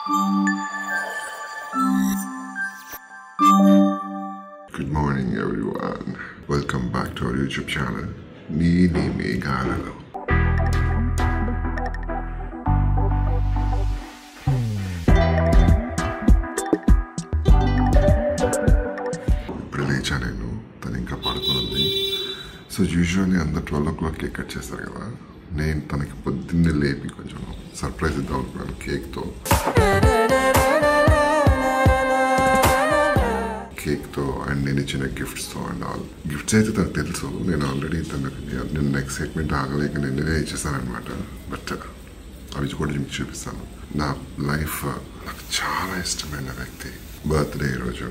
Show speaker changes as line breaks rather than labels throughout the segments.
Good morning everyone. Welcome back to our YouTube channel. Neeni Meghalalo. ఇప్పుడు లేచా నేను తను ఇంకా పడుకుంది. సో యూజువల్లీ అందరు 12 o'clock కేక్ కట్ చేస్తారు కదా. నేను తనకి పొద్దున్నే లేపి కొంచెం సర్ప్రైజ్ ఇద్దాం అనుకున్నాను కేక్తో. అండ్ నేను ఇచ్చిన గిఫ్ట్స్తో అండ్ ఆల్ గిఫ్ట్స్ అయితే తనకు తెలుసు. నేను ఆల్రెడీ నేను ఎక్సైట్మెంట్ ఆగలేక నిన్ననే ఇచ్చేసాను అనమాట. బట్ అవి కూడా మీకు చూపిస్తాను. నా లైఫ్ నాకు చాలా ఇష్టమైన వ్యక్తి బర్త్డే ఈరోజు.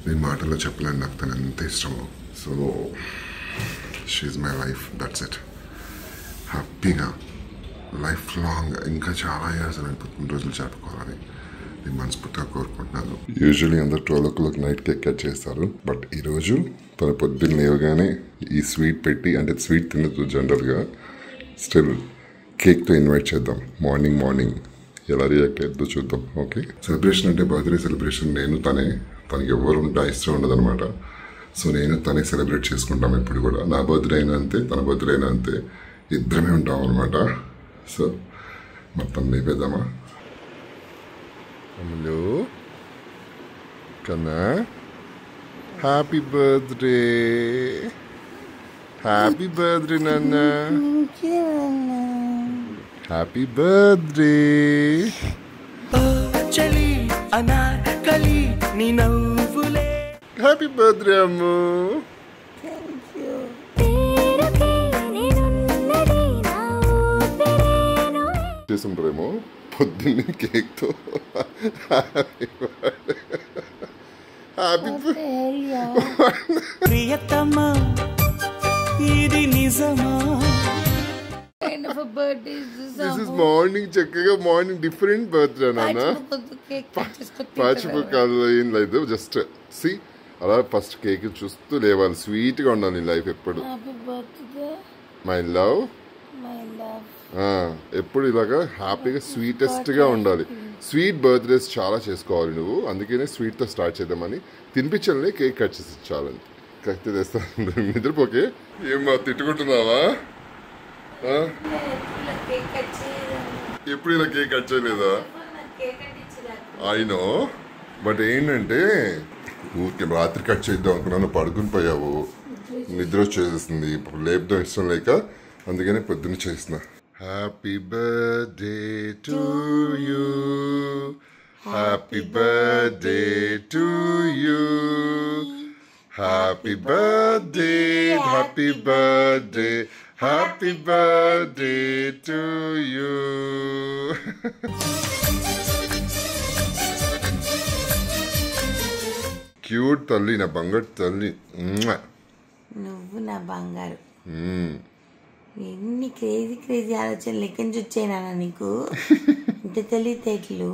నేను మాటల్లో చెప్పలేను నాకు తను ఎంత ఇష్టమో. So she's my life, that's it. హ్యాపీగా లైఫ్ లాంగ్ ఇంకా చాలా ఇయర్స్ నేను పుట్టినరోజులు జరుపుకోవాలని నేను మనస్ఫూర్తిగా కోరుకుంటున్నాను. యూజువల్లీ అందరు 12 o'clock నైట్ కేక్ కట్ చేస్తారు. బట్ ఈరోజు తన పొద్దున్న లేవగానే ఈ స్వీట్ పెట్టి, అంటే స్వీట్ తినదు జనరల్గా, స్టిల్ కేక్తో ఇన్వైట్ చేద్దాం. మార్నింగ్ ఎలా రియాక్ట్ అవుతుందో చూద్దాం. ఓకే, సెలబ్రేషన్ అంటే బర్త్డే సెలబ్రేషన్ నేను తనకి ఎవరు ఉంటా ఇష్టం ఉండదు అనమాట. సో నేను తనే సెలబ్రేట్ చేసుకుంటాం ఎప్పుడు కూడా. నా బర్త్డే అయినా అంతే, తన బర్త్డే అయినా అంతే, ఇద్దరమే ఉంటాం అనమాట. సో మొత్తం లేపేద్దామా? అమ్ములు కన్నా హ్యాపీ బర్త్డే, హ్యాపీ బర్త్డే నాన్న, హ్యాపీ బర్త్డే. హ్యాపీ బర్త్డే అమ్ము. చేస్తుంటారేమో పొద్దున్నే కేక్తో మార్నింగ్ చక్కగా మార్నింగ్ డిఫరెంట్ బర్త్డే నాన్న. పాచిపోకాలు ఏం లేదు, జస్ట్ సి అలా ఫస్ట్ కేక్ చూస్తూ లేవాలి. స్వీట్గా ఉండాలి లైఫ్ ఎప్పుడు. మై లవ్ ఎప్పుడు ఇలాగా హ్యాపీగా స్వీటెస్ట్గా ఉండాలి. స్వీట్ బర్త్డేస్ చాలా చేసుకోవాలి నువ్వు. అందుకనే స్వీట్తో స్టార్ట్ చేద్దామని తినిపించాలని కేక్ కట్ చేసి ఇచ్చాలని కత్తి తెస్తాను. నిద్రపోకే ఏమా తిట్టుకుంటున్నావా? ఎప్పుడు ఇలా కేక్ కట్ చేయలేదా? అయినో బట్ ఏంటంటే ఊరికే రాత్రి కట్ చేద్దాం అనుకున్నాను, పడుకుని పోయావు, నిద్ర వచ్చేసేస్తుంది. ఇప్పుడు లేపుదాం ఇష్టం లేక అందుకనే పొద్దున్న చేసిన. Happy birthday to you, happy birthday to you, happy birthday, happy birthday, happy birthday to you. Cute talli, na bangaru talli.
నువ్వు నా బంగారు. ఎన్ని క్రేజీ ఆలోచనలు ఎక్కడి నుంచి వచ్చాయినా నీకు? ఇంత తెలివితేటలు.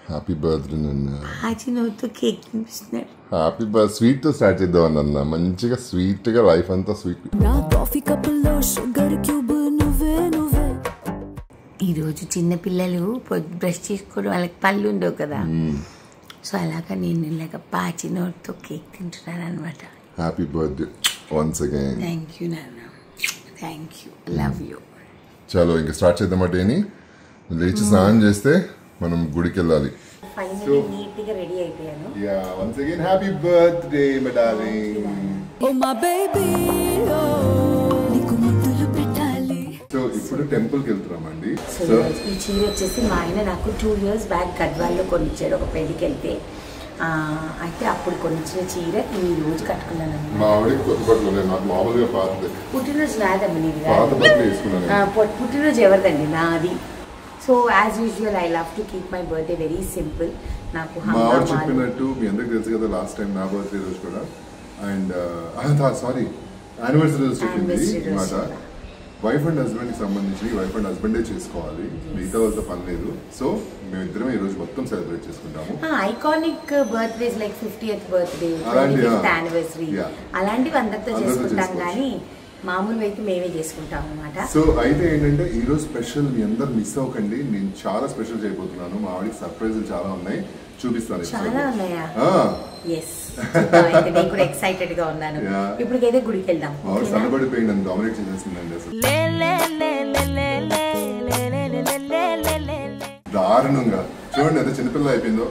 హ్యాపీ బర్త్డే నాన్న.
ఆచి నవ్వుతో కేక్ తినిపిస్తున్నాడు.
హ్యాపీ బర్త్ స్వీట్ తో స్టార్ట్ చేద్దాం అన్న. మంచిగా స్వీట్ గా లైఫ్ అంతా స్వీట్.
ఈరోజు చిన్నపిల్లలు బ్రష్ చేసుకోవడం వాళ్ళకి పళ్ళు ఉండవు కదా. సో అలాగా నేను ఇలాగ పాచి నోట్తో కేక్ తింటున్నాను అనమాట.
Happy birthday once again.
Thank you నాన్న, థ్యాంక్ యూ, లవ్ యూ.
చలో ఇంకా స్టార్ట్ చేద్దామా డేని? లేచి స్నానం చేస్తే మనం గుడికి వెళ్ళాలి.
ఫైనల్లీ నీట్గా రెడీ అయిపోయాను.
Yeah once again happy birthday my darling.
Oh my baby, నీకు ముద్దులు పెట్టాలి.
సో ఇప్పుడు టెంపుల్కి వెళ్తున్నామండి.
సో ఈ చీర వచ్చేసి మా ఆయన నాకు 2 years బ్యాక్ గద్వాల్లో కొనిచ్చాడు ఒక పెళ్లికి వెళ్తే. అయితే అప్పుడు కొనిచ్చిన చీర ఈ రోజు కట్టుకున్నాను.
మా ఆవిడకి కొత్త బట్టలు ఉన్నాయి, నాకు మామూలుగా పాతది.
పుట్టినరోజు నాదమ్మ నీది?
పాత బట్టలు వేసుకున్నాను.
పుట్టినరోజు ఎవరిదండి? నాది. So as usual I love to keep my birthday very simple. నాకు
మా ఆవిడ చెప్పినట్టు మీ అందరికి తెలుసు కదా, లాస్ట్ టైం నా బర్త్డే రోజు కూడా అండ్ సారీ యానివర్సరీ రోజు చెప్పింది మాట. వైఫ్ అండ్ హస్బెండ్ కి సంబంధించి వైఫ్ అండ్ హస్బెండే చేసుకోవాలి, మిగతా వాళ్ళతో పని లేదు. సో మేమిద్దరం ఈ రోజు మొత్తం సెలబ్రేట్ చేసుకుంటాము.
Iconic birthdays like 50th birthday, 25th anniversary అలాంటివి అందరితో చేసుకుంటాం, కానీ మామూలు అయితే మేమే చేసుకుంటాం అన్నమాట.
సో అయితే ఏంటంటే ఈ రోజు స్పెషల్, మీ అందరు మిస్ అవ్వకండి, నేను చాలా స్పెషల్ చేయబోతున్నాను. మా ఆవిడకి సర్ప్రైజులు చాలా ఉన్నాయి, చూపిస్తాను.
చాలా ఉన్నాయా? ఎస్, నేను కూడా ఎక్సైటెడ్ గా ఉన్నాను. ఇప్పటికైతే గుడికి వెళ్దాం.
సన్నబడిపోయి నన్ను డామినేట్ చేసేసిందండి అసలు దారుణంగా. చూడండి ఎంత చిన్నపిల్ల అయిపోయిందో.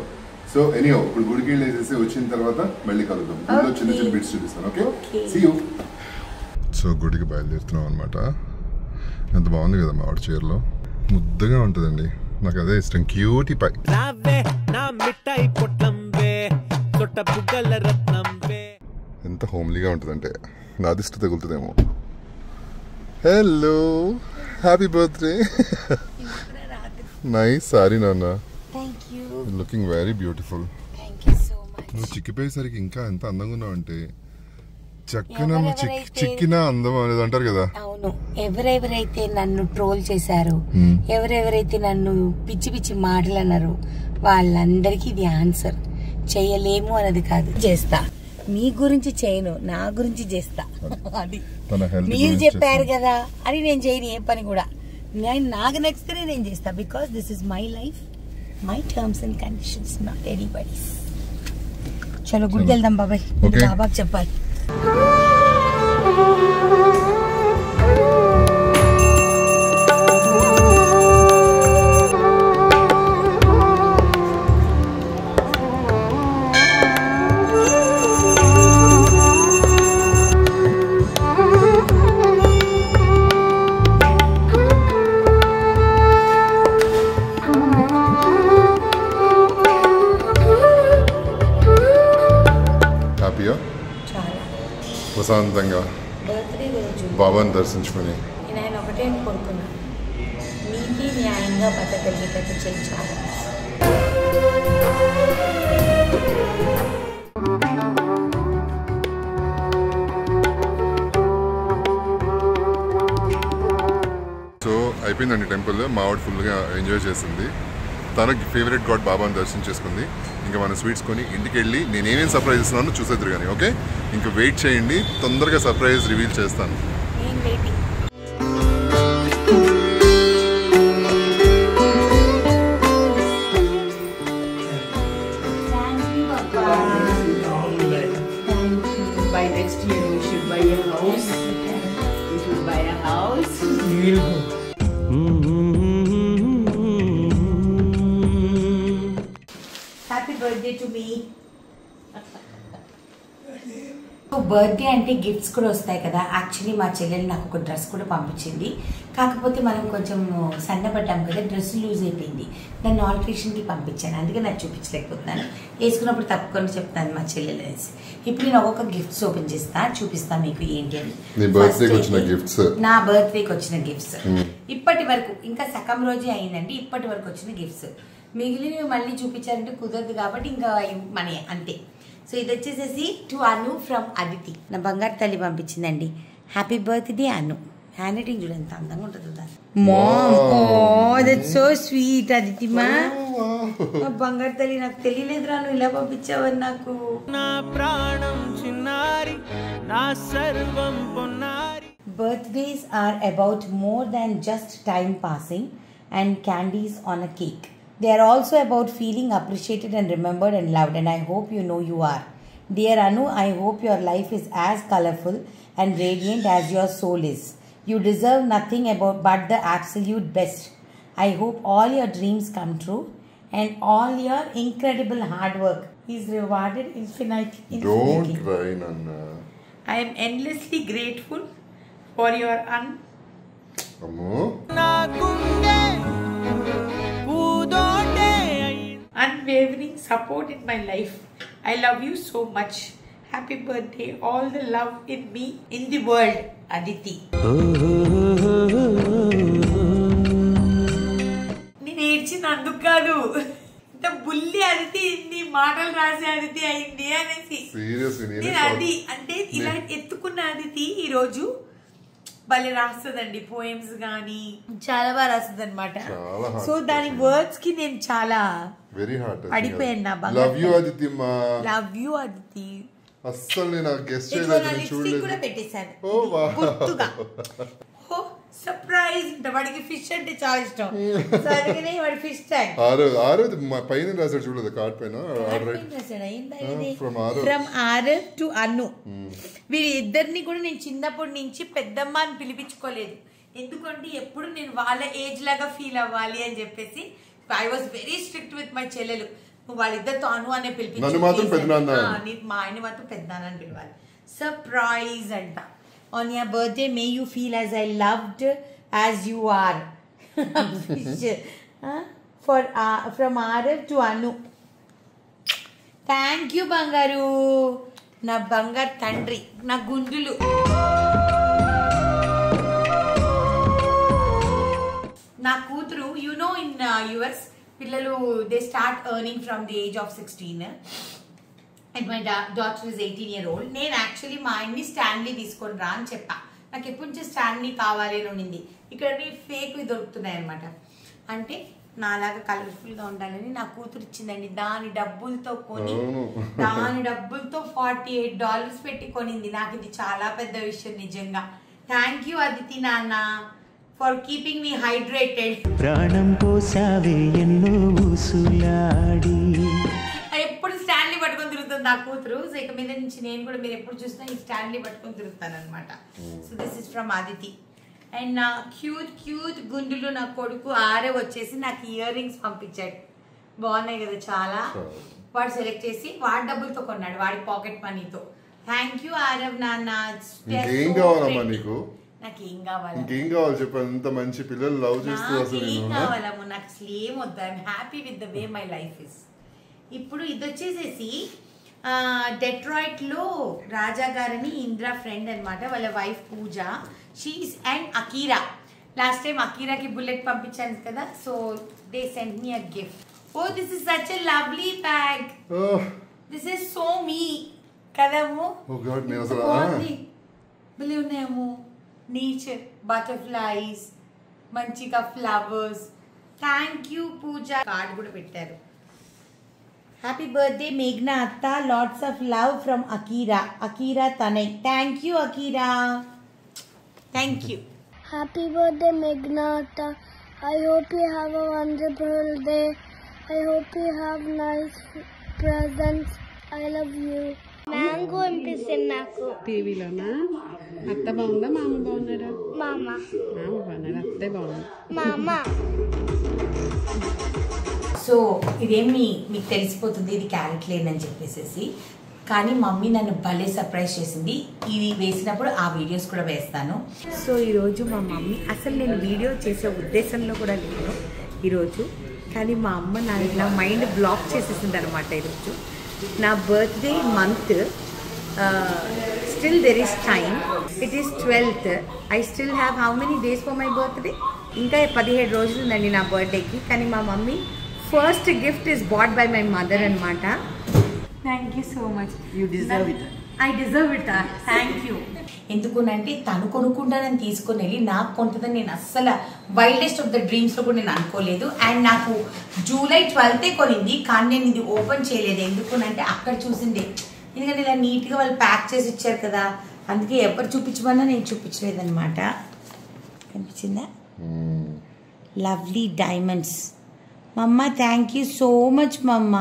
సో ఎనీహో ఇప్పుడు గుడికి వెళ్ళేసేసి వచ్చిన తర్వాత మళ్ళీ కలుద్దాం. గుడిలో చిన్న చిన్న బిట్స్ చూపిస్తాను. Okay, see you. సో గుడికి బయలుదేరుతున్నాం అనమాట. ఎంత బాగుంది కదా మా ఆవిడ చీరలో, ముద్దగా ఉంటుందండి, నాకు అదే ఇష్టం. క్యూటీ పై ఎంత హోమ్లీగా ఉంటుందంటే నా దిష్టి తగులుతుందేమో. Hello, happy birthday. Nice sari నాన్న, లుకింగ్ వెరీ బ్యూటిఫుల్. నువ్వు చిక్కిపోయేసరికి ఇంకా ఎంత అందంగా ఉన్నావు అంటే, చక్కనమ్మ చిక్కిన అందం అనేది అంటారు కదా.
అవును, ఎవరెవరైతే నన్ను ట్రోల్ చేశారు, ఎవరెవరైతే నన్ను పిచ్చి పిచ్చి మాటలు అన్నారు, వాళ్ళందరికీ ఇది ఆన్సర్. చేయలేము అన్నది కాదు, చేస్తా. మీ గురించి చేయను, నా గురించి చేస్తా. అది మీరు చెప్పారు కదా అని నేను చేయను ఏ పని కూడా. నాకు నచ్చితేనే నేను చేస్తా, because this is my life, my terms and conditions, not anybody's. చలో గుడికి వెళ్దాం బాబాయ్, బాబాకి చెప్పాలి.
ప్రశాంతంగా బాబాని దర్శించుకుని
నేను ఒకటే కోరుకున్నా, నీతి న్యాయంగా బతకగలిగేటట్టు చేయి చాలా.
సో అయిపోయిందండి టెంపుల్. మా ఆవిడ ఫుల్గా ఎంజాయ్ చేసింది. తనకి ఫేవరెట్ గాడ్ బాబాని దర్శించేసుకుంది. ఇంకా మన స్వీట్స్ కొని ఇంటికి వెళ్ళి నేను ఏమేమి సర్ప్రైజ్ ఇస్తున్నానో చూసేద్దరు కానీ. ఓకే, ఇంకా వెయిట్ చేయండి, తొందరగా సర్ప్రైజ్ రివీల్ చేస్తాను.
బర్త్డే అంటే గిఫ్ట్స్ కూడా వస్తాయి కదా. యాక్చువల్లీ మా చెల్లెలు నాకు ఒక డ్రెస్ కూడా పంపించింది, కాకపోతే మనం కొంచెం సన్నపడ్డాం కదా, డ్రెస్ లూజ్ అయిపోయింది, దాన్ని ఆల్ట్రేషన్కి పంపించాను, అందుకే నాకు చూపించలేకపోతున్నాను. వేసుకున్నప్పుడు తప్పకుండా చెప్తాను మా చెల్లెలు అనేసి. ఇప్పుడు నేను ఒక్కొక్క గిఫ్ట్స్ ఓపెన్ చేస్తాను మీకు ఏంటి అని. నా బర్త్డేకి వచ్చిన గిఫ్ట్స్ ఇప్పటి వరకు, ఇంకా సగం రోజే అయిందండి, ఇప్పటి వరకు వచ్చిన గిఫ్ట్స్. మిగిలినవి మళ్ళీ చూపించారంటే కుదరదు కాబట్టి ఇంకా మన అంతే. సో ఇది వచ్చేసేసి టు అను ఫ్రమ్ అదితి, నా బంగారు తల్లి పంపించిందండి. Happy birthday Anu. Handwriting చూడ ఎంత అందంగా ఉంటుంది దాన్ని. Mom, oh that's so sweet Aditi మా. బంగారు తల్లి, నాకు తెలియలేదురా నువ్వు ఇలా పంపించావని. నాకు నా ప్రాణం చిన్నారి, నా సర్వం పొన్నారి. Birthdays are about more than just time passing and candies on a cake. They are also about feeling appreciated and remembered and loved, and I hope you know you are. Dear Anu, I hope your life is as colorful and radiant as your soul is. You deserve nothing but the absolute best. I hope all your dreams come true and all your incredible hard work is rewarded infinitely.
Don't cry, Nana.
I am endlessly grateful for your unwavering support in my life. I love you so much. Happy birthday. All the love in me, in the world. Aditi. నేను ఏడ్చినందుకు కాదు, ఇంత బుల్లి అదితి ఇన్ని మాటలు రాసే అదితి అయింది అనేసి. నేను అది అంటే ఇలా ఎత్తుకున్న అదితి ఈరోజు భలే రాస్తుందండి పోయమ్స్ కానీ చాలా బాగా రాస్తుంది అనమాట.
చాలా hard
సో దాని వర్డ్స్ కి నేను చాలా
వెరీ హార్ట్
పడిపోయాను. నా
లవ్ యూ అదితి మా
లవ్ యూ అదితి.
అస్సలు నేను గెస్ట్
లిప్స్టిక్ కూడా పెట్టేశాను గుర్తుగా. సర్ప్రైజ్ అంటే వాడికి ఫిష్ అంటే చాలా ఇష్టం. సో అందుకనే వాడి ఫిష్ ట్యాంక్
ఆరు పైన రాశాడు చూడలేదు కార్డ్ పైన
ఫ్రమ్ ఆరవ్ టు అను. వీరిద్దరిని కూడా నేను చిన్నప్పటి నుంచి పెద్దమ్మ అని పిలిపించుకోలేదు, ఎందుకంటే ఎప్పుడు నేను వాళ్ళ ఏజ్ లాగా ఫీల్ అవ్వాలి అని చెప్పేసి I was very strict with my చెల్లెలు. వాళ్ళిద్దరితో అను అనే పిలిపించాను, మా ఆయన మాత్రం పెద్దనాన్న అని పిలవాలి. సర్ప్రైజ్ అంట. On your birthday, may you feel as I loved as you are. From Arav to Anu. Thank you, Bangaru. Na Bangar Tandri. Na Gundulu. Na Kutru, you know in US, Pillalu, they start earning from the age of 16. And my daughter is 18-year-old. నేను actually మా ఆయన్ని Stanley తీసుకొని రా అని చెప్పా. నాకు ఎప్పటి నుంచి స్టాన్లీ కావాలి అని ఉండింది. ఇక్కడ ఫేక్ దొరుకుతున్నాయి అనమాట. అంటే నాలాగా కలర్ఫుల్గా ఉండాలని నా కూతురు ఇచ్చిందండి. దాని డబ్బులతో $48 పెట్టి కొనింది. నాకు ఇది చాలా పెద్ద విషయం నిజంగా. థ్యాంక్ యూ అదితి నాన్న ఫర్ కీపింగ్ మీ హైడ్రేటెడ్. ప్రాణం పోసావే ఎన్నో ఊసులాడి. ఎప్పుడు స్టాన్లీ పట్టుకొని తిరుగుతుంది నా కూతురు. సో ఇక మీద నుంచి నేను కూడా మీరు ఎప్పుడు చూసినా ఈ స్టాన్లీ పట్టుకొని తిరుగుతాను అనమాట. So this is from Aditi. And నా క్యూట్ గుండులు నా కొడుకు ఆరవ్ వచ్చేసి నాకు ఇయర్ రింగ్స్ పంపించాడు. బాగున్నాయి కదా చాలా. వాడు సెలెక్ట్ చేసి వాడి డబ్బులతో కొన్నాడు, వాడి పాకెట్ మనీతో. థ్యాంక్ యూ ఆరవ్ నాన్న. నాకేం కావాలి
చెప్పు. ఎంత మంచి పిల్లలు లవ్ చేస్తూ
ఏం కావాలమ్మో, నాకు అసలు ఏం వద్దు. I'm happy with the way my life is. ఇప్పుడు ఇది వచ్చేసేసి డెట్రాయిట్ లో రాజా గారని ఇంద్రా ఫ్రెండ్ అనమాట, వాళ్ళ wife Pooja, she's and Akira. Last time అకీరాకి బుల్లెట్ పంపించాను కదా, so they send me a gift. Oh this is such a lovely bag. This is so me కదము. భలే ఉన్నాయము. నేచర్, బటర్ఫ్లైస్, మంచిగా flowers. Thank you Pooja. Card కూడా పెట్టారు. Happy birthday Meghna Atta, lots of love from Akira Tanai. Thank you Akira. Thank you.
Happy birthday Meghna Atta. I hope you have a wonderful day. I hope you have nice presents. I love you. Mango అనిపిస్తుంది నాకు.
టీవీలోనా? అత్త బాగుందా మామ బాగున్నాడా?
మామ
బాగున్నాడు, అత్తే బాగుంది.
మామ.
సో ఇదేమి మీకు తెలిసిపోతుంది ఇది క్యారెట్ లేదని చెప్పేసి, కానీ మమ్మీ నన్ను భలే సర్ప్రైజ్ చేసింది. ఇది వేసినప్పుడు ఆ వీడియోస్ కూడా వేస్తాను. సో ఈరోజు మా మమ్మీ, అసలు నేను వీడియో చేసే ఉద్దేశంలో కూడా లేదు ఈరోజు, కానీ మా అమ్మ నా మైండ్ బ్లాక్ చేసేసింది అనమాట. ఈరోజు నా birthday month, still there is time. It is 12th. I still have how many days for my birthday? ఇంకా 17 రోజులు ఉందండి నా బర్త్డేకి. కానీ మా mummy first gift is bought by my mother అనమాట. Thank you so much.
You deserve it.
I deserve it. Thank you. ఎందుకునంటే తను కొనుక్కుంటానని తీసుకొని వెళ్ళి నాకు కొంటుందని నేను అస్సలు వైల్డెస్ట్ ఆఫ్ ద డ్రీమ్స్లో కూడా నేను అనుకోలేదు. అండ్ నాకు July 12th కొనింది, కానీ నేను ఇది ఓపెన్ చేయలేదు. ఎందుకునంటే అక్కడ చూసిందే, ఎందుకంటే ఇలా నీట్గా వాళ్ళు ప్యాక్ చేసి ఇచ్చారు కదా, అందుకే ఎవరు చూపించమన్నా నేను చూపించలేదన్నమాట. కనిపించిందా? Lovely diamonds. మమ్మ థ్యాంక్ యూ సో మచ్ మమ్మ.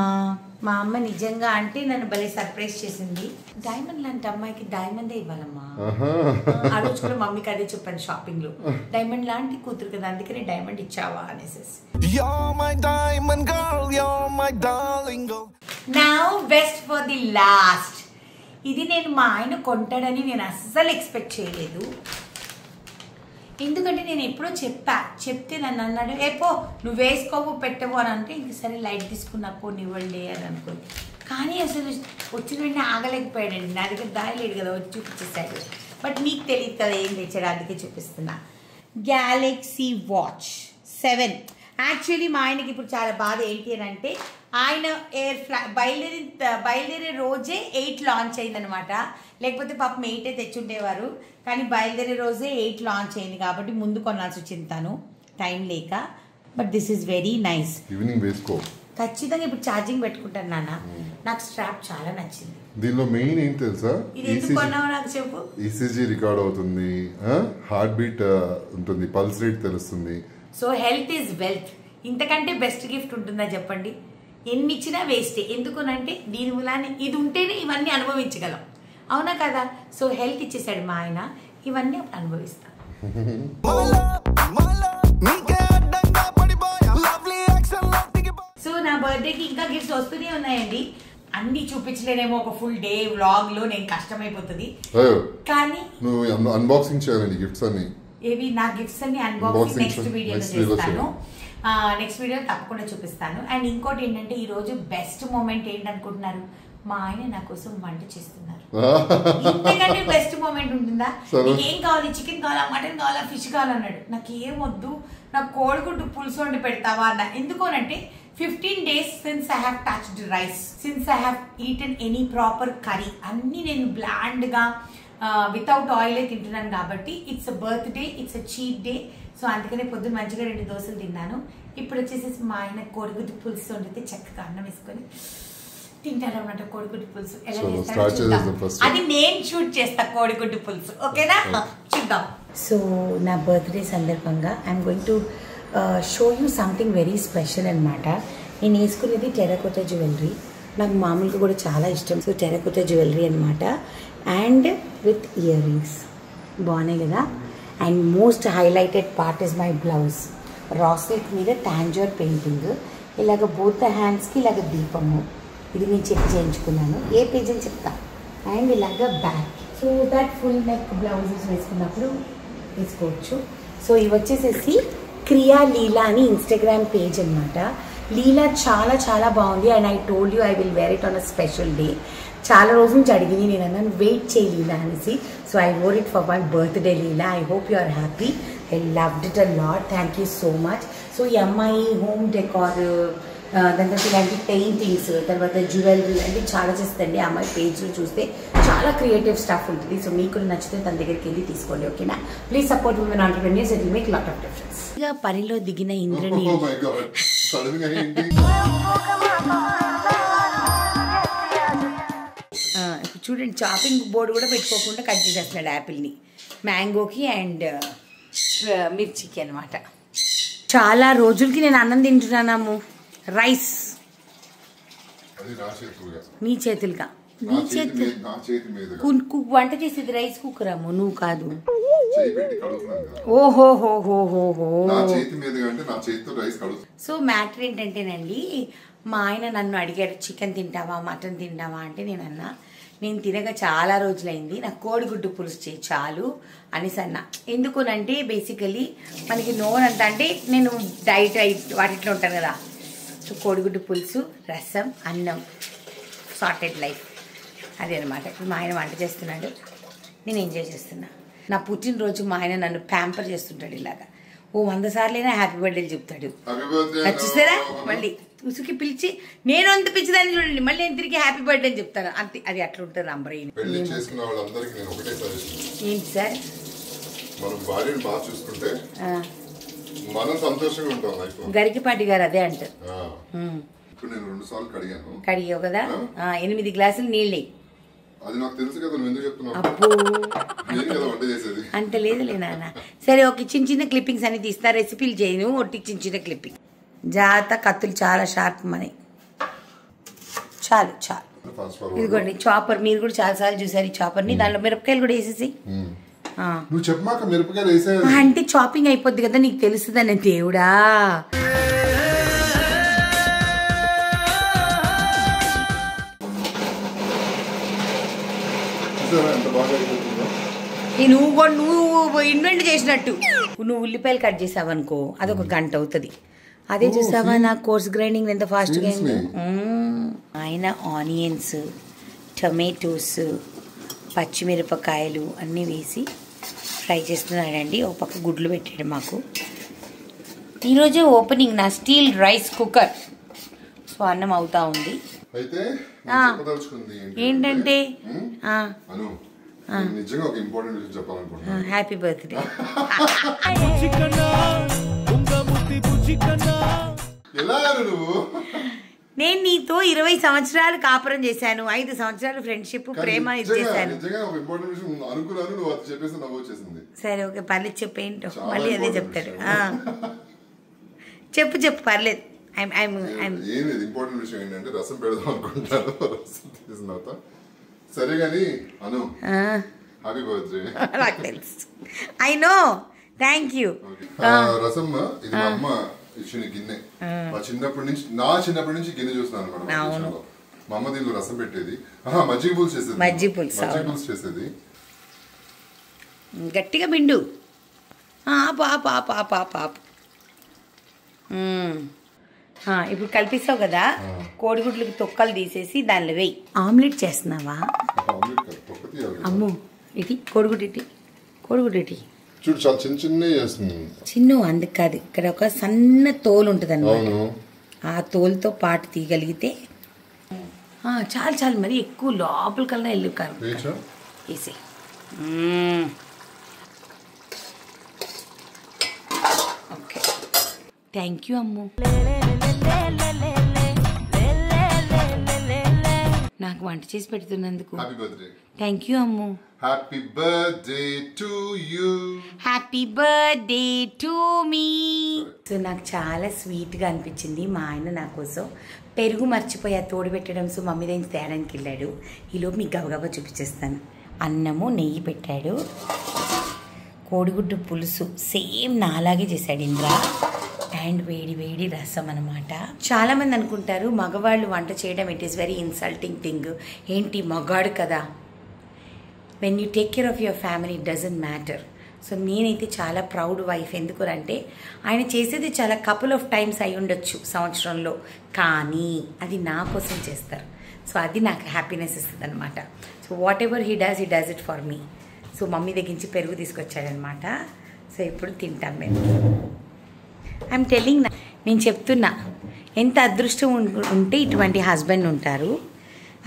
మా అమ్మ నిజంగా అంటే నన్ను భలే సర్ప్రైజ్ చేసింది. డైమండ్ లాంటి అమ్మాయికి డైమండే ఇవ్వాలమ్మా. ఆ రోజు కూడా మమ్మీకి అదే చెప్పాను షాపింగ్ లో, డైమండ్ లాంటి కూతురు కదా అందుకని డైమండ్ ఇచ్చావా అనేసి. Now best for the last. ఇది నేను మా ఆయన కొంటాడని నేను అస్సలు ఎక్స్పెక్ట్ చేయలేదు. ఎందుకంటే నేను ఎప్పుడో చెప్తే నన్ను అన్నాడు, ఏపో నువ్వు వేసుకోవు పెట్టవు అని అంటే, ఇంక సరే లైట్ తీసుకున్నా కొన్ని ఇవ్వండి అని అనుకోండి. కానీ అసలు వచ్చిన వెంటనే ఆగలేకపోయాడండి. నా దగ్గర దాయలేడు కదా, వచ్చి చూపించేసాడు. బట్ మీకు తెలియదు కదా ఏం తెచ్చాడు, అందుకే చూపిస్తున్నా. Galaxy Watch 7. యాక్చువల్లీ మా ఆయనకి ఇప్పుడు చాలా బాధ ఏంటి అని అంటే, ఆయన బయలుదేరే రోజే 8 లాంచ్ అయిందనమాట. లేకపోతే పాపం 8 తెచ్చుండేవారు, కానీ బయలుదేరే రోజే 8 లాంచ్ అయింది కాబట్టి ముందు కొనాల్సి వచ్చింది తను టైం లేక. But this is very nice.
Evening వేసుకో.
ఖచ్చితంగా ఇప్పుడు ఛార్జింగ్ పెట్టుకుంటాను నాన్న. నాకు స్ట్రాప్ చాలా నచ్చింది.
దీనిలో మెయిన్ ఏం తెలుసా,
ఇది ఎందుకు కొన్నావు నాకు చెప్పు.
ఈసీజీ రికార్డ్ అవుతుంది, హార్ట్ బీట్ ఉంటుంది, పల్స్ రేట్ తెలుస్తుంది.
So health is wealth. ఇంతకంటే బెస్ట్ గిఫ్ట్ ఉంటుందా చెప్పండి? ఎన్ని ఇచ్చినా వేస్టే. ఎందుకునంటే దీని మూలాన్ని ఇది ఉంటేనే ఇవన్నీ అనుభవించగలం, అవునా కదా? సో హెల్త్ ఇచ్చేసాడు మా ఆయన, ఇవన్నీ అప్పుడు అనుభవిస్తాను. సో నా బర్త్డేకి ఇంకా గిఫ్ట్స్ వస్తూనే ఉన్నాయండి. అన్ని చూపించలేనేమో ఒక ఫుల్ డే వ్లాగ్ లో, నేను కష్టమైపోతుంది. కానీ
నువ్వు అన్బాక్సింగ్ చేయాలండి గిఫ్ట్స్ అన్ని.
ఏవి నా గిఫ్ట్స్ అన్ని అన్బాక్సింగ్ నెక్స్ట్ వీడియోలో చేస్తాను. నెక్స్ట్ వీడియో తప్పకుండా చూపిస్తాను. అండ్ ఇంకోటి ఏంటంటే ఈ రోజు బెస్ట్ మూమెంట్ ఏంటనుకుంటున్నారు? మా ఆయన నా కోసం వంట చేస్తున్నారు. ఇంతకంటే బెస్ట్ మూమెంట్ ఉంటుందా? నీకు ఏం కావాలి? చికెన్ కావాలా, మటన్ కావాలా, ఫిష్ కావాలన్నాడు. నాకు ఏం వద్దు, నాకు కోడిగుడ్డు పులుసు వండి పెడతావా అన్న. ఎందుకోనంటే 15 days since I have touched rice, since I have eaten any proper curry, అన్ని నేను బ్లాండ్ గా వితౌట్ ఆయిల్ తింటున్నాను కాబట్టి it's a birthday, it's a cheat day. So అందుకనే పొద్దున్న మంచిగా 2 దోశలు తిన్నాను. ఇప్పుడు వచ్చేసి మా ఆయన కోడిగుడ్డు పులుసు వండితే చక్కగా అన్నం వేసుకొని తింటారు అన్నమాట. కోడిగుడ్డు పులుసు ఎలా చేస్తారో అది నేను షూట్ చేస్తా. కోడిగుడ్డు పులుసు ఓకేనా, చూద్దాం. సో నా బర్త్డే సందర్భంగా I'm going to show you something very special అనమాట. నేను వేసుకునేది టెరకోటా జ్యువెలరీ. నాకు మామూలుగా కూడా చాలా ఇష్టం. సో టెరకోటా జ్యువెలరీ అనమాట, అండ్ విత్ ఇయర్ రింగ్స్ బాగున్నాయి కదా. And most highlighted part is my blouse. Raw silk మీద టాంజర్ పెయింటింగ్, ఇలాగ బోత్ ద హ్యాండ్స్కి ఇలాగ దీపము. ఇది నేను చెక్ చేయించుకున్నాను, ఏ పేజ్ అని చెప్తా. అండ్ ఇలాగ back, so that full neck blouses వేసుకున్నప్పుడు వేసుకోవచ్చు. సో ఇవి వచ్చేసేసి క్రియా లీలా అని ఇన్స్టాగ్రామ్ పేజ్ అనమాట. లీలా చాలా చాలా బాగుంది. And I told you I will wear it on a special day. చాలా రోజుల నుంచి అడిగింది, నేను అన్నాను వెయిట్ చేయి లీలా అనేసి. So I wore it for my birthday Leela. I hope you are happy. I loved it a lot. Thank you so much. So ఈ అమ్మాయి హోమ్ డెకార్, దాని తర్వాత ఇలాంటి పెయింటింగ్స్, తర్వాత జ్యువెలరీ అంటే చాలా చేస్తుంది. ఆ అమ్మాయి పేజ్లో చూస్తే చాలా క్రియేటివ్ స్టఫ్ ఉంటుంది. సో మీకు నచ్చితే తన దగ్గరికి వెళ్ళి తీసుకోండి, ఓకేనా? Please support women entrepreneurs, it will make lot of difference. ఇక పనిలో దిగిన ఇంద్రని చూడండి, చాపింగ్ బోర్డు కూడా పెట్టుకోకుండా కట్ చేసేస్తున్నాడు యాపిల్ని, మ్యాంగోకి అండ్ మిర్చికి అనమాట. చాలా రోజులకి నేను అన్నం తింటున్నాము, రైస్. నీ చేతులుగా, నీ చేతులు వంట చేసేది రైస్ కుక్కర్ అమ్ము, నువ్వు కాదు. ఓహోహోహోహో. సో మ్యాటర్ ఏంటంటేనండి, మా ఆయన నన్ను అడిగాడు చికెన్ తింటావా, మటన్ తింటావా అంటే నేను అన్నా నేను తినగా చాలా రోజులైంది, నాకు కోడిగుడ్డు పులుసు చేయి చాలు అనేసి అన్నా. ఎందుకునంటే బేసికలీ మనకి నోనంత అంటే నేను డైట్ వాటిట్లో ఉంటాను కదా. సో కోడిగుడ్డు పులుసు, రసం, అన్నం, సార్టెడ్ లైఫ్ అదే అనమాట. ఇప్పుడు మా ఆయన వంట చేస్తున్నాడు, నేను ఎంజాయ్ చేస్తున్నా. నా పుట్టినరోజు మా ఆయన నన్ను ప్యాంపర్ చేస్తుంటాడు ఇలాగా. 100 సార్లైనా హ్యాపీ బర్త్డేలు చెప్తాడు. చూసారా, మళ్ళీ ఉసుకి పిలిచి నేను అంత పిచ్చిదాన్ని చూడండి, మళ్ళీ నేను తిరిగి హ్యాపీ బర్త్డే అని చెప్తాను అంతే. అది అట్లా ఉంటుంది నంబర్. ఏంటి సార్, గరికిపాటి గారు అదే అంటారు. కడిగావు కదా, 8 గ్లాసులు నీళ్ళే. అబ్బో అంత లేదులే నాన్న. సరే ఓకే, చిన్న చిన్న క్లిప్పింగ్స్ అని తీస్తా, రెసిపీలు చేయను, ఒట్టి చిన్న చిన్న క్లిప్పింగ్. జాగ్రత్త, కత్తులు చాలా షార్ప్ మని. చాలు చాలు. ఇదిగోండి చాపర్, మీరు కూడా చాలా సార్లు చూసారు ఈ చాపర్ని. దాంట్లో మిరపకాయలు కూడా వేసేసి అంటే చాపింగ్ అయిపోద్ది కదా, నీకు తెలుస్తుందని. దేవుడా, నువ్వు ఇన్వెంట్ చేసినట్టు. నువ్వు ఉల్లిపాయలు కట్ చేసావు అనుకో, అదొక గంట అవుతుంది. అదే చూసావా నా కోర్స్ గ్రైండింగ్ ఎంత ఫాస్ట్గా అయిందో. ఆయన ఆనియన్స్, టొమాటోస్, పచ్చిమిరపకాయలు అన్నీ వేసి ఫ్రై చేస్తున్నాడండి. ఒక పక్క గుడ్లు పెట్టాడు మాకు. ఈరోజే ఓపెనింగ్ నా స్టీల్ రైస్ కుక్కర్. సో అన్నం అవుతా ఉంది.
అయితే
ఏంటంటే
అను నిజంగా ఒక ఇంపార్టెంట్ విషయం చెప్పాలనుకుంటున్నాను.
Happy birthday.
ఎలా నువ్వు?
నేను నీతో 20 సంవత్సరాలు కాపురం చేశాను, 5 సంవత్సరాలు ఫ్రెండ్షిప్ ప్రేమ ఇచ్చేసాను. సరే ఓకే పర్లేదు చెప్పు ఏంటో మళ్ళీ అదే చెప్తాడు. చెప్పు చెప్పు పర్లేదు.
ఇంపార్టెంట్ విషయం ఏంటంటే రసం పెడదాం అనుకుంటాను. రసం తీసిన తర్వాత సరే గాని అను హ్యాపీ బర్త్డే.
నాకు తెలుసు, ఐ నో, థ్యాంక్ యూ.
రసం ఇది మా అమ్మ ఇచ్చిన గిన్నె. నా చిన్నప్పటి నుంచి గిన్నె చూస్తున్నాను అనమాట. మా అమ్మ దీనిలో రసం పెట్టేది, మజ్జిగ పులుసు చేసేది. మజ్జిగ పులుసు చేసేది.
గట్టిగా పిండు. పాప ఇప్పుడు కలిపిస్తావు కదా, కోడిగుడ్లకి తొక్కలు తీసేసి దానిలో వేయి. ఆమ్లెట్ చేస్తున్నావా? అమ్మో ఇటీ కోడిగుడ్డు ఇటీ
చూడు చాలా చిన్న
చిన్న అందుకు కాదు, ఇక్కడ ఒక సన్న తోలు ఉంటుంది అన్నమాట. ఆ తోలుతో పాటు తీయగలిగితే చాలు మరి ఎక్కువ లోపల కల్లా వెళ్ళి కారం వేసి. Okay thank you Ammu. నాకు వంట చేసి పెడుతున్నందుకు thank you Ammu.
Happy birthday to you.
Happy birthday to me. So నాకు చాలా స్వీట్గా అనిపించింది. మా ఆయన నా కోసం పెరుగు మర్చిపోయా తోడు పెట్టడం, సో మమ్మీ దగ్గర తేడానికి వెళ్ళాడు. ఈలోపు మీకు గబగబా చూపించేస్తాను. అన్నము నెయ్యి పెట్టాడు, కోడిగుడ్డు పులుసు సేమ్ నాలాగే చేశాడు ఇంద్ర, అండ్ వేడి రసం అనమాట. చాలామంది అనుకుంటారు మగవాళ్ళు వంట చేయడం it is very insulting thing. ఏంటి మగాడు కదా, when you take care of your family it doesn't matter. So నేనైతే చాలా ప్రౌడ్ వైఫ్. ఎందుకంటే ఆయన చేసేది చాలా కపుల్ ఆఫ్ టైమ్స్ అయి ఉండొచ్చు సంవత్సరంలో, కానీ అది నా కోసం చేస్తారు. సో అది నాకు హ్యాపీనెస్ ఇస్తుంది అనమాట. So what ever he does it for me. So mummy దగ్గర నుంచి పెరుగు తీసుకొచ్చాడనమాట. సో ఇప్పుడు తింటాం మేము. ఐఎమ్ టెల్లింగ్, నేను చెప్తున్నా ఎంత అదృష్టం ఉంటే ఇటువంటి హస్బెండ్ ఉంటారు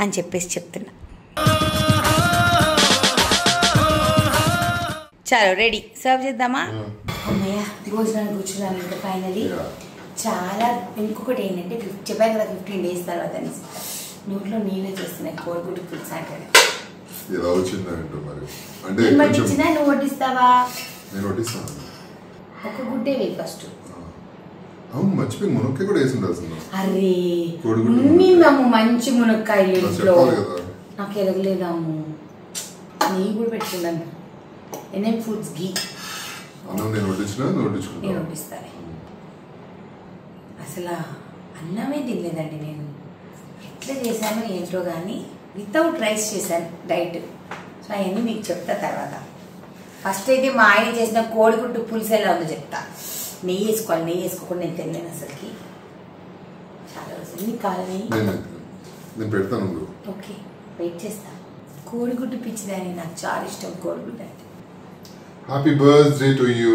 అని చెప్పేసి చెప్తున్నా. చలో రెడీ, సర్వ్ చేద్దామా? అమ్మయ్య భోజనాన్ని కూర్చున్నాను ఇంకా ఫైనలీ. చాలా ఇంకొకటి ఏంటంటే చెప్పాను కదా 15 days తర్వాత నోట్లో నీళ్ళే చేస్తున్నాయి కోడిగుడ్డు పులుసు అంటే. నువ్వు వడ్డిస్తావా? ఒక గుడ్డే వేయి ఫస్ట్. అరే నమ్ము మంచి మునక్కాయలు ఇంట్లో నాకు ఎరగలేదాము. నెయ్యి కూడా పెట్టుకున్నాను. ఎన్ఎం ఫుడ్స్ ఘీ నేను వడ్డిస్తాను. అసలు అన్నమే తినలేదండి నేను. ఎట్లా చేశానో ఏంటో కానీ వితౌట్ రైస్ చేశాను డైట్. సో అవన్నీ మీకు చెప్తా తర్వాత. ఫస్ట్ అయితే మా ఆయన చేసిన కోడిగుడ్డు పులుసు ఎలా ఉందో చెప్తా. నెయ్యి వేసుకోవాలి, నెయ్యి వేసుకోకుండా నేను తినలేను అసలుకి. చాలా రోజులు నీకు కావాలి
నేను పెడతాను.
ఓకే వెయిట్ చేస్తా. కోడిగుడ్డు పిచ్చిదని నాకు చాలా ఇష్టం కోడిగుడ్డు అంటే.
Happy birthday to you.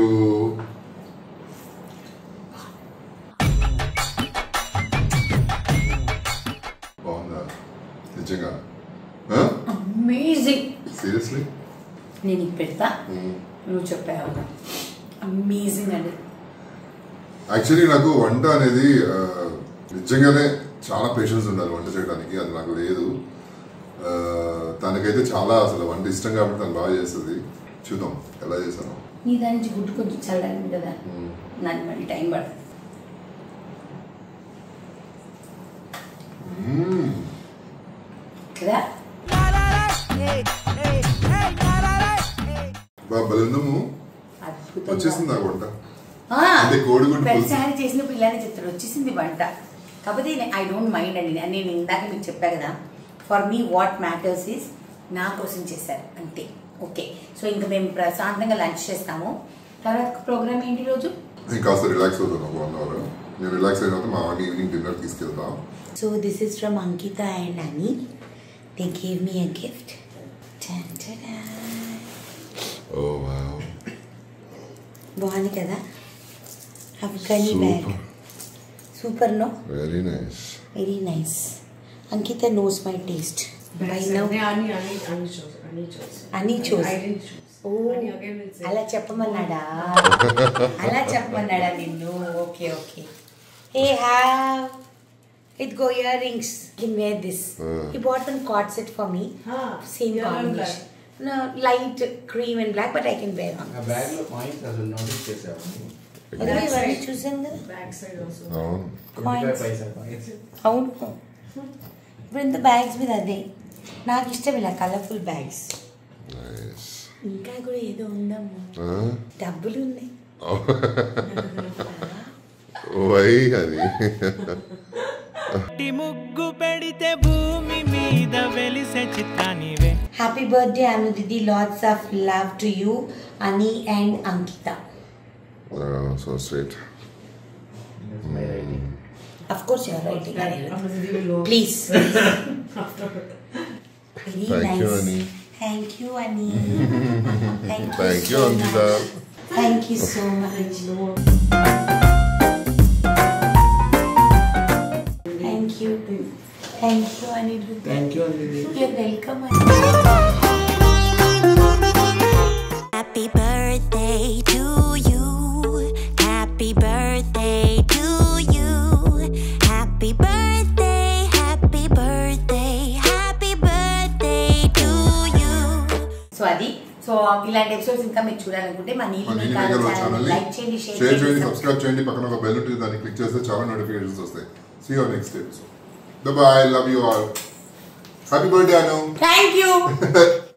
బాగుందా నిజంగా?
అమేజింగ్.
సీరియస్లీ
నేను నీకు పెడతా, నువ్వు చెప్పావు. అమేజింగ్ అండి.
యాక్చువల్లీ నాకు వంట అనేది నిజంగానే చాలా పేషెన్స్ ఉండాలి వంట చేయడానికి. అది నాకు లేదు. తనకైతే చాలా అసలు వంట ఇష్టం కాబట్టి తను బాగా చేస్తుంది. చూద్దాం ఎలా చేస్తాను.
నీ దాని నుంచి గుడ్డు కొంచెం చల్లని కదా, నాకు మళ్ళీ టైం పడుతుంది. కదా
వచ్చేసింది నాకు వంట.
ప్రతిసారి చేసిన పిల్లని చెప్తాడు వచ్చేసింది వంట. కాకపోతే ఐ డోంట్ మైండ్ అండి. నేను ఇందాక మీకు చెప్పా కదా, for me what matters is నా కోసం చేశారు అంతే. ఓకే సో ఇంకా మేము ప్రశాంతంగా లంచ్ చేస్తాము. తర్వాత ప్రోగ్రామ్ ఏంటి రోజు?
కాస్త రిలాక్స్ అవుతాను 1 hour. నేను రిలాక్స్ అయిన తర్వాత మా ఈవినింగ్ డిన్నర్ తీసుకెళ్తాం.
So this is from Ankita and Ani. They gave me a gift.
Oh wow,
బాగుంది కదా. Afghani bag. So Super, no?
Very nice.
Very nice. Ankita knows my taste. By now. Ani chose.
I didn't choose.
Oh,
Ani again will say.
అలా చెప్పమన్నాడా నిన్ను. Okay okay. Hey, have it go earrings. You can wear this. He bought one cord set for me. Same combination. No, light cream and black, but I can wear one.
ఆ bag లో coins అసలు notice చేసావా?
అదే ఇవన్నీ చూసాను కదా.
Back side also.
అవును.
25 పైసా coins.
అవును. ఇప్పుడు ఎంత బ్యాగ్స్ మీద అదే నాకు ఇష్టం ఇలా కలర్ఫుల్ బ్యాగ్స్.
నైస్.
ఇంకా కూడా ఏదో ఉందాము, డబ్బులు ఉన్నాయి.
వై అది
ముగ్గు పెడితే భూమి మీద వెలిసే చిత్తానివే.
Happy birthday Anu didi, lots of love to you Ani and Ankita.
So sweet.
Of course you are writing. Please. Very
Thank
nice.
you, Ani.
Thank you, Ani. Thank
you,
so
Ankita.
much. Thank you so much. Thank you. Thank you, Aniruddha.
Thank you అండి.
You're welcome, Ani.
Happy birthday to you. Happy birthday to you. Happy birthday, happy birthday, happy birthday to you.
So అది ఇలాంటి episodes ఇంకా మీరు చూడాలనుకుంటే మా నీలి
channel
like చేయండి,
share చేయండి, సబ్స్క్రైబ్ చేయండి. పక్కన ఒక బెల్ ఉంటుంది, దాన్ని క్లిక్ చేస్తే చాలా నోటిఫికేషన్స్ వస్తాయి. See you next episode. Bye bye. Love you all. Happy birthday, Anu.
Thank you.